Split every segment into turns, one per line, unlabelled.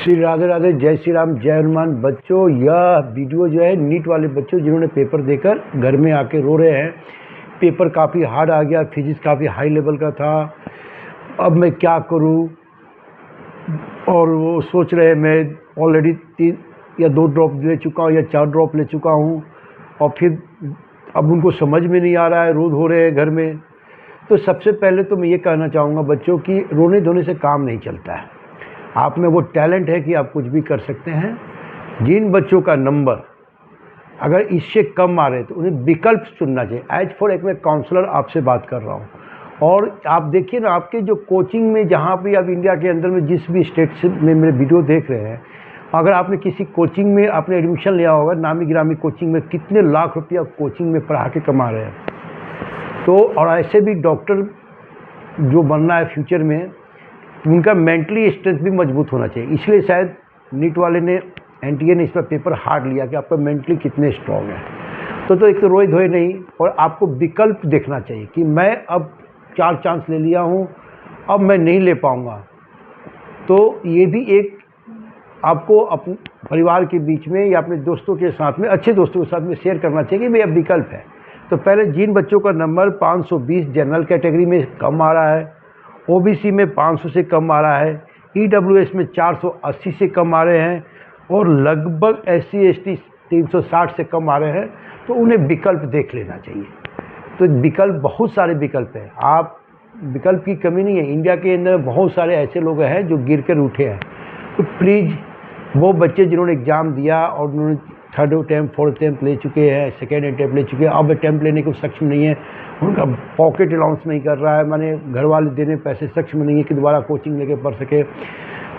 श्री राधे राधे, जय श्री राम, जय हनुमान। बच्चों, यह वीडियो जो है नीट वाले बच्चों जिन्होंने पेपर देकर घर में आके रो रहे हैं। पेपर काफ़ी हार्ड आ गया, फिजिक्स काफ़ी हाई लेवल का था, अब मैं क्या करूं। और वो सोच रहे हैं मैं ऑलरेडी 3 या 2 ड्रॉप ले चुका हूं या 4 ड्रॉप ले चुका हूं, और फिर अब उनको समझ में नहीं आ रहा है, रोध हो रहे हैं घर में। तो सबसे पहले तो मैं ये कहना चाहूँगा बच्चों कि रोने धोने से काम नहीं चलता है। आप में वो टैलेंट है कि आप कुछ भी कर सकते हैं। जिन बच्चों का नंबर अगर इससे कम आ रहे तो उन्हें विकल्प चुनना चाहिए। एज फॉर एक मैं काउंसलर आपसे बात कर रहा हूँ, और आप देखिए ना, आपके जो कोचिंग में जहाँ भी आप इंडिया के अंदर में जिस भी स्टेट से में मेरे वीडियो देख रहे हैं, अगर आपने किसी कोचिंग में आपने एडमिशन लिया होगा, नामी गिरामी कोचिंग में, कितने लाख रुपया कोचिंग में पढ़ा के कमा रहे हैं। तो और ऐसे भी डॉक्टर जो बनना है फ्यूचर में, उनका मेंटली स्ट्रेंथ भी मजबूत होना चाहिए। इसलिए शायद नीट वाले ने, एनटीए ने इस पर पेपर हार्ड लिया कि आपका मेंटली कितने स्ट्रॉन्ग है। तो एक तो रोए धोए नहीं, और आपको विकल्प देखना चाहिए कि मैं अब 4 चांस ले लिया हूँ, अब मैं नहीं ले पाऊँगा। तो ये भी एक आपको अपने परिवार के बीच में या अपने दोस्तों के साथ में, अच्छे दोस्तों के साथ में शेयर करना चाहिए कि भाई अब विकल्प है। तो पहले जिन बच्चों का नंबर 520 जनरल कैटेगरी में कम आ रहा है, ओबीसी में 500 से कम आ रहा है, ईडब्ल्यूएस में 480 से कम आ रहे हैं, और लगभग एससी एसटी 360 से कम आ रहे हैं, तो उन्हें विकल्प देख लेना चाहिए। तो विकल्प, बहुत सारे विकल्प हैं, आप विकल्प की कमी नहीं है। इंडिया के अंदर बहुत सारे ऐसे लोग हैं जो गिर कर उठे हैं। तो प्लीज़ वो बच्चे जिन्होंने एग्ज़ाम दिया और उन्होंने 3rd अटैम्प्ट 4th अटैम्प्ट ले चुके हैं, 2nd अटैम्प्ट ले चुके हैं, अब अटैम्प्ट लेने को सक्षम नहीं है, उनका पॉकेट अलाउंस नहीं कर रहा है, माने घर वाले देने पैसे सक्षम नहीं है कि दोबारा कोचिंग लेके पढ़ सके,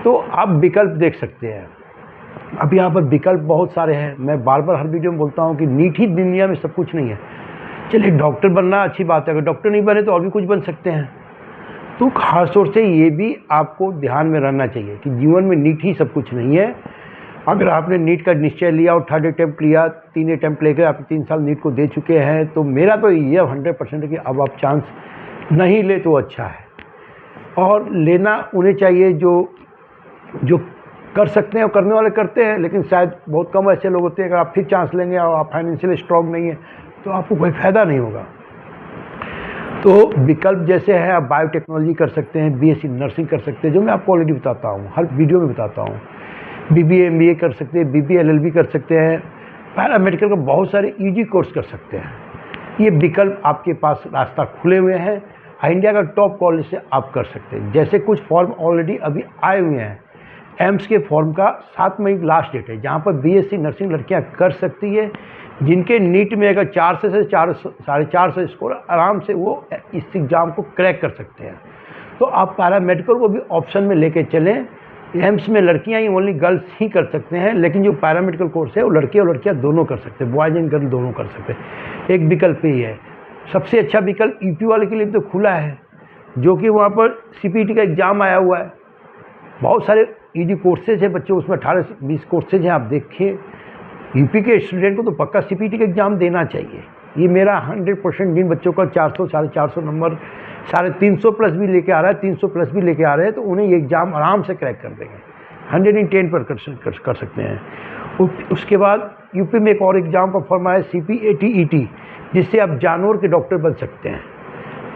तो आप विकल्प देख सकते हैं। अब यहाँ पर विकल्प बहुत सारे हैं। मैं बार बार हर वीडियो में बोलता हूँ कि नीट ही दुनिया में सब कुछ नहीं है। चलिए, डॉक्टर बनना अच्छी बात है, अगर डॉक्टर नहीं बने तो और भी कुछ बन सकते हैं। तो खास तौर से ये भी आपको ध्यान में रहना चाहिए कि जीवन में नीट ही सब कुछ नहीं है। अगर आपने नीट का निश्चय लिया और 3rd अटैम्प्ट लिया, 3 अटैम्प्ट लेकर आप 3 साल नीट को दे चुके हैं, तो मेरा तो ये 100% है कि अब आप चांस नहीं ले तो अच्छा है। और लेना उन्हें चाहिए जो कर सकते हैं और करने वाले करते हैं, लेकिन शायद बहुत कम ऐसे लोग होते हैं। अगर आप फिर चांस लेंगे और आप फाइनेंशियली स्ट्रॉन्ग नहीं है तो आपको कोई फ़ायदा नहीं होगा। तो विकल्प जैसे है, आप बायोटेक्नोलॉजी कर सकते हैं, बीएससी नर्सिंग कर सकते हैं, जो मैं आपको ऑलरेडी बताता हूँ, हर वीडियो में बताता हूँ। बीबीए एमबीए कर सकते हैं, बीबीए एलएलबी कर सकते हैं, पैरामेडिकल का बहुत सारे ईजी कोर्स कर सकते हैं। ये विकल्प आपके पास रास्ता खुले हुए हैं। इंडिया का टॉप कॉलेज से आप कर सकते हैं। जैसे कुछ फॉर्म ऑलरेडी अभी आए हुए हैं। एम्स के फॉर्म का 7 मई लास्ट डेट है, जहाँ पर बीएससी नर्सिंग लड़कियाँ कर सकती है, जिनके नीट में अगर 400 से 450 स्कोर, आराम से वो इस एग्ज़ाम को क्रैक कर सकते हैं। तो आप पैरामेडिकल को भी ऑप्शन में लेके चलें। एम्स में लड़कियां ही, ओनली गर्ल्स ही कर सकते हैं, लेकिन जो पैरामेडिकल कोर्स है वो लड़के और लड़कियां दोनों कर सकते हैं, बॉयज एंड गर्ल दोनों कर सकते हैं। एक विकल्प ही है। सबसे अच्छा विकल्प यूपी वाले के लिए तो खुला है, जो कि वहाँ पर सीपीटी का एग्ज़ाम आया हुआ है। बहुत सारे ईजी कोर्सेज हैं बच्चों, उसमें 18-20 कोर्सेज हैं। आप देखिए, यूपी के स्टूडेंट को तो पक्का सीपीटी का एग्ज़ाम देना चाहिए। ये मेरा 100%। जिन बच्चों का 400 450 नंबर, 350 प्लस भी लेके आ रहा है, 300 प्लस भी लेके आ रहे हैं, तो उन्हें ये एग्ज़ाम आराम से क्रैक कर देंगे। 110% कर सकते हैं। उसके बाद यूपी में एक और एग्ज़ाम का फॉर्म आया, CPATET, जिससे आप जानवर के डॉक्टर बन सकते हैं।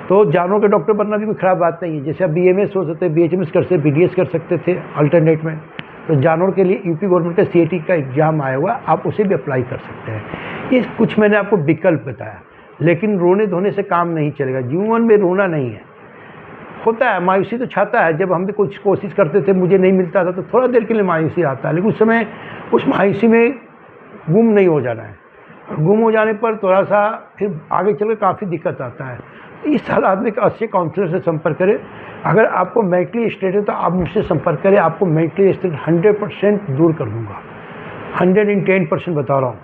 तो जानवर के डॉक्टर बनना भी कोई ख़राब बात नहीं है। जैसे आप BMS हो सकते हैं, BHMS कर सकते, BDS कर सकते थे अल्टरनेट में। तो जानवर के लिए यूपी गवर्नमेंट का CAT का एग्ज़ाम आया हुआ, आप उसे भी अप्लाई कर सकते हैं। ये कुछ मैंने आपको विकल्प बताया, लेकिन रोने धोने से काम नहीं चलेगा। जीवन में रोना नहीं है। होता है, मायूसी तो छाता है। जब हम भी कुछ कोशिश करते थे, मुझे नहीं मिलता था, तो थोड़ा देर के लिए मायूसी आता है, लेकिन उस समय उस मायूसी में गुम नहीं हो जाना है। गुम हो जाने पर थोड़ा सा फिर आगे चलकर काफ़ी दिक्कत आता है। इस हालात में एक अच्छे काउंसलर से संपर्क करें। अगर आपको मेंटली स्टेट है तो आप मुझसे संपर्क करें, आपको मेंटली स्टेट 100% दूर कर दूँगा। 110% बता रहा हूँ।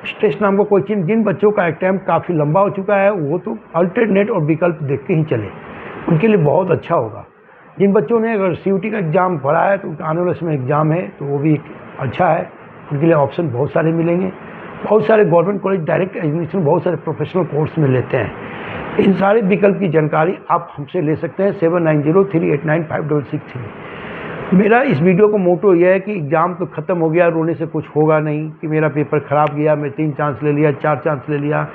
स्ट्रेस नाम का कोई चीज़, जिन बच्चों का अटैम्प्ट काफ़ी लंबा हो चुका है, वो तो अल्टरनेट और विकल्प देख के ही चले, उनके लिए बहुत अच्छा होगा। जिन बच्चों ने अगर CUT का एग्ज़ाम पढ़ा है, तो आने वाले समय एग्ज़ाम है, तो वो भी अच्छा है, उनके लिए ऑप्शन बहुत सारे मिलेंगे। बहुत सारे गवर्नमेंट कॉलेज डायरेक्ट एडमिशन बहुत सारे प्रोफेशनल कोर्स में लेते हैं। इन सारे विकल्प की जानकारी आप हमसे ले सकते हैं 7903895663। मेरा इस वीडियो का मोटो यह है कि एग्ज़ाम तो ख़त्म हो गया, रोने से कुछ होगा नहीं कि मेरा पेपर ख़राब गया, मैं 3 चांस ले लिया, 4 चांस ले लिया।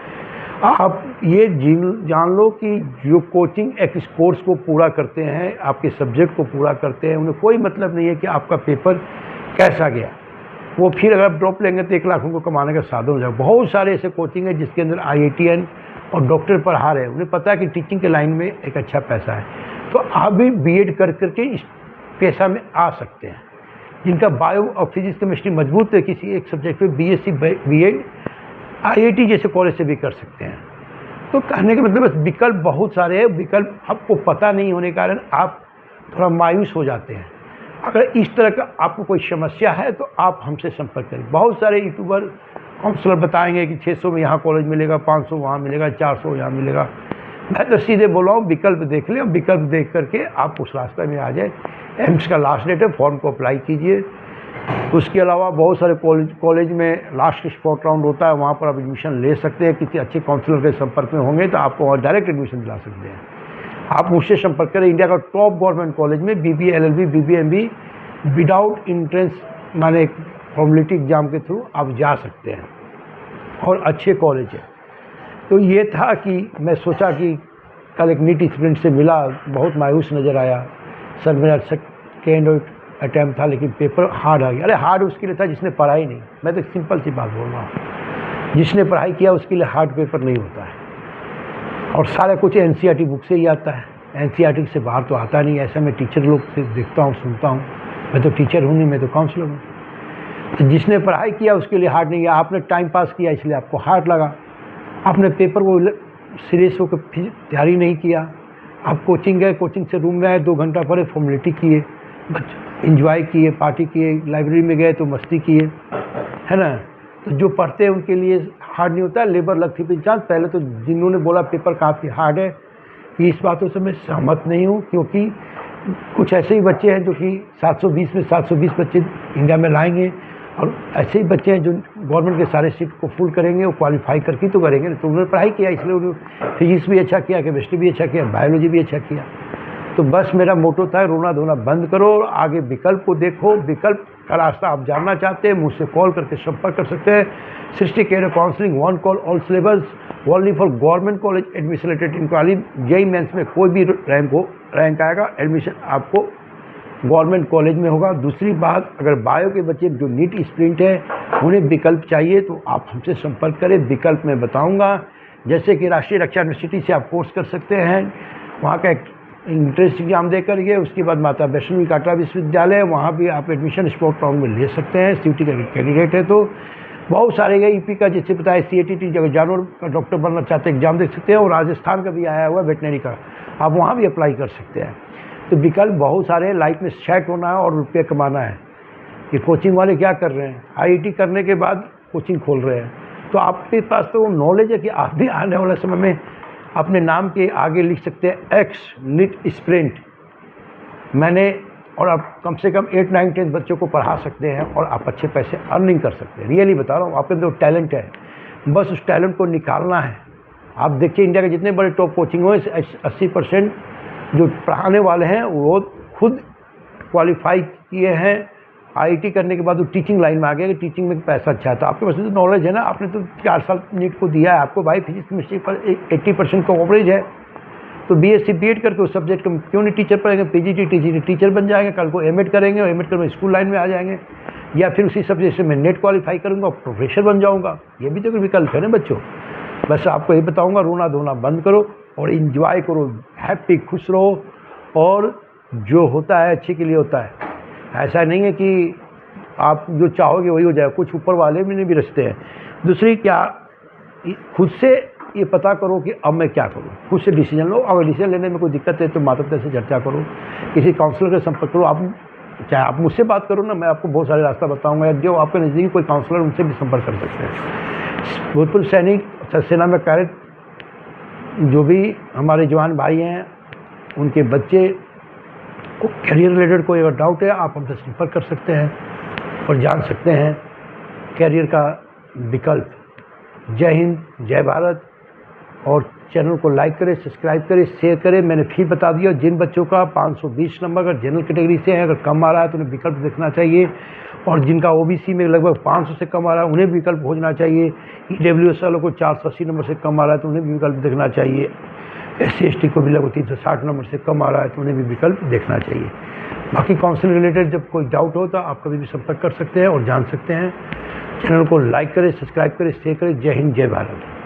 आप ये जान लो कि जो कोचिंग एक कोर्स को पूरा करते हैं, आपके सब्जेक्ट को पूरा करते हैं, उन्हें कोई मतलब नहीं है कि आपका पेपर कैसा गया। वो फिर अगर ड्रॉप लेंगे तो 1 लाख उनको कमाने का साधन हो जाएगा। बहुत सारे ऐसे कोचिंग है जिसके अंदर IITN और डॉक्टर पढ़ा रहे हैं, उन्हें पता है कि टीचिंग के लाइन में एक अच्छा पैसा है, तो आप भी BEd कर करके इस पेशा में आ सकते हैं। जिनका बायो और फिजिक्स केमिस्ट्री मजबूत है किसी एक सब्जेक्ट में, BSc BEd IIT जैसे कॉलेज से भी कर सकते हैं। तो कहने का मतलब विकल्प बहुत सारे हैं, विकल्प आपको पता नहीं होने के कारण आप थोड़ा मायूस हो जाते हैं। अगर इस तरह का आपको कोई समस्या है तो आप हमसे संपर्क करें। बहुत सारे यूट्यूबर काउंसलर बताएंगे कि 600 में यहाँ कॉलेज मिलेगा, 500 वहाँ मिलेगा, 400 यहाँ मिलेगा। मैं तो सीधे बोल रहा हूँ विकल्प देख लें, विकल्प देख करके आप उस रास्ते में आ जाए। एम्स का लास्ट डेट है, फॉर्म को अप्लाई कीजिए। उसके अलावा बहुत सारे कॉलेज में लास्ट स्पॉट राउंड होता है, वहाँ पर आप एडमिशन ले सकते हैं। किसी अच्छे काउंसलर के संपर्क में होंगे तो आपको और डायरेक्ट एडमिशन दिला सकते हैं। आप मुझसे संपर्क करें। इंडिया का टॉप गवर्नमेंट कॉलेज में BBA LLB BBA MB without entrance माने फॉर्मेलिटी एग्ज़ाम के थ्रू आप जा सकते हैं और अच्छे कॉलेज है। तो ये था कि मैं सोचा कि कल एक नीट स्टूडेंट से मिला, बहुत मायूस नज़र आया। सर मेरा सेकेंड अटैम्प्ट था लेकिन पेपर हार्ड आ गया। अरे हार्ड उसके लिए था जिसने पढ़ाई नहीं। मैं तो एक सिंपल सी बात बोल रहा हूँ, जिसने पढ़ाई किया उसके लिए हार्ड पेपर नहीं होता है। और सारा कुछ NCERT बुक से ही आता है, NCERT से बाहर तो आता नहीं। ऐसा मैं टीचर लोग से देखता हूँ, सुनता हूँ। मैं तो टीचर हूँ नहीं, मैं तो काउंसलर हूँ। तो जिसने पढ़ाई किया उसके लिए हार्ड नहीं है। आपने टाइम पास किया इसलिए आपको हार्ड लगा। आपने पेपर को सीरियस होकर तैयारी नहीं किया। आप कोचिंग गए, कोचिंग से रूम में आए, 2 घंटा पढ़े, फॉर्मेलिटी किए, इंजॉय किए, पार्टी किए, लाइब्रेरी में गए तो मस्ती किए, है ना। तो जो पढ़ते हैं उनके लिए हार्ड नहीं होता। लेबर लगती पहचान। पहले तो जिन्होंने बोला पेपर काफ़ी हार्ड है, इस बातों से मैं सहमत नहीं हूँ, क्योंकि कुछ ऐसे ही बच्चे हैं जो कि 720 में 720 बच्चे इंडिया में लाएंगे, और ऐसे ही बच्चे हैं जो गवर्नमेंट के सारे सीट को फुल करेंगे, वो क्वालिफाई करके तो करेंगे। तो उन्होंने पढ़ाई किया, इसलिए उन्होंने फिजिक्स भी अच्छा किया, केमिस्ट्री भी अच्छा किया, बायोलॉजी भी अच्छा किया। तो बस मेरा मोटो था, रोना धोना बंद करो और आगे विकल्प को देखो। विकल्प का रास्ता आप जानना चाहते हैं, मुझसे कॉल करके संपर्क कर सकते हैं। Srishti care counselling, 1 call all syllabus, only for government college admission related inquiry. JEE mains में कोई भी रैंक आएगा, एडमिशन आपको गवर्नमेंट कॉलेज में होगा। दूसरी बात, अगर बायो के बच्चे जो नीट स्टूडेंट हैं उन्हें विकल्प चाहिए तो आप हमसे संपर्क करें। विकल्प मैं बताऊंगा, जैसे कि राष्ट्रीय रक्षा यूनिवर्सिटी से आप कोर्स कर सकते हैं, वहाँ का एक इंट्रेंस एग्जाम दे करके। उसके बाद माता वैष्णवी काटरा विश्वविद्यालय, वहाँ भी आप एडमिशन स्पॉट राउंड में ले सकते हैं। CUT का कैंडिडेट है तो बहुत सारे गए। EP का जैसे बताया, CATT जगह जानवर का डॉक्टर बनना चाहते हैं एग्जाम दे सकते हैं, और राजस्थान का भी आया हुआ वेटनरी का, आप वहाँ भी अप्लाई कर सकते हैं। तो विकल्प बहुत सारे। लाइफ में सेट होना है और रुपये कमाना है। ये कोचिंग वाले क्या कर रहे हैं, IIT करने के बाद कोचिंग खोल रहे हैं। तो आपके पास तो नॉलेज है कि आप भी आने वाले समय में अपने नाम के आगे लिख सकते हैं X नीट स्टूडेंट मैंने, और आप कम से कम 8, 9, 10 बच्चों को पढ़ा सकते हैं और आप अच्छे पैसे अर्निंग कर सकते हैं। रियली बता रहा हूँ, आपके अंदर टैलेंट है, बस उस टैलेंट को निकालना है। आप देखिए इंडिया के जितने बड़े टॉप कोचिंग हुए, 80% जो पढ़ाने वाले हैं वो खुद क्वालिफाई किए हैं। IIT करने के बाद वो टीचिंग लाइन में आ गया कि टीचिंग में पैसा अच्छा है। तो आपके पास तो नॉलेज है ना, आपने तो 4 साल नीट को दिया है, आपको भाई फिजिक्स केमिस्ट्री पर 80% का कवरेज है। तो BSc BEd करके उस सब्जेक्ट में क्यों नहीं टीचर पढ़ेंगे, PGT टीचर बन जाएंगे, कल को MAd करेंगे और MAd कर स्कूल लाइन में आ जाएंगे, या फिर उसी सब्जेक्ट से मैं नेट क्वालिफाई करूँगा और प्रोफेसर बन जाऊँगा। ये भी तो कोई विकल्प है ना बच्चों। बस आपको यही बताऊँगा, रोना धोना बंद करो और इंजॉय करो, हैप्पी खुश रहो, और जो होता है अच्छे के लिए होता है। ऐसा नहीं है कि आप जो चाहोगे वही हो जाए, कुछ ऊपर वाले भी नहीं भी रचते हैं। दूसरी क्या, खुद से ये पता करो कि अब मैं क्या करूँ, खुद से डिसीजन लो। अगर डिसीजन लेने में कोई दिक्कत है तो माता पिता से चर्चा करो, किसी काउंसलर से संपर्क करो। आप चाहे आप मुझसे बात करो ना, मैं आपको बहुत सारे रास्ता बताऊँगा, या जो आपके नज़दीकी कोई काउंसलर उनसे भी संपर्क कर सकते हैं। भूतपूर्व सैनिक, सेना में कार्यरत जो भी हमारे जवान भाई हैं, उनके बच्चे को करियर रिलेटेड कोई अगर डाउट है, आप हमसे संपर्क कर सकते हैं और जान सकते हैं करियर का विकल्प। जय हिंद, जय भारत। और चैनल को लाइक करें, सब्सक्राइब करें, शेयर करें। मैंने फिर बता दिया, जिन बच्चों का 520 नंबर अगर जनरल कैटेगरी से है, अगर कम आ रहा है तो उन्हें विकल्प देखना चाहिए, और जिनका ओबीसी में लगभग 500 से कम आ रहा है उन्हें विकल्प खोजना चाहिए। ईडब्ल्यूएस वालों को 480 नंबर से कम आ रहा है तो उन्हें भी विकल्प देखना चाहिए। SC/ST को भी लगभग 360 नंबर से कम आ रहा है तो उन्हें भी विकल्प देखना चाहिए। बाकी काउंसलिंग रिलेटेड जब कोई डाउट हो तो आप कभी भी संपर्क कर सकते हैं और जान सकते हैं। चैनल को लाइक करें, सब्सक्राइब करें, शेयर करें। जय हिंद, जय भारत।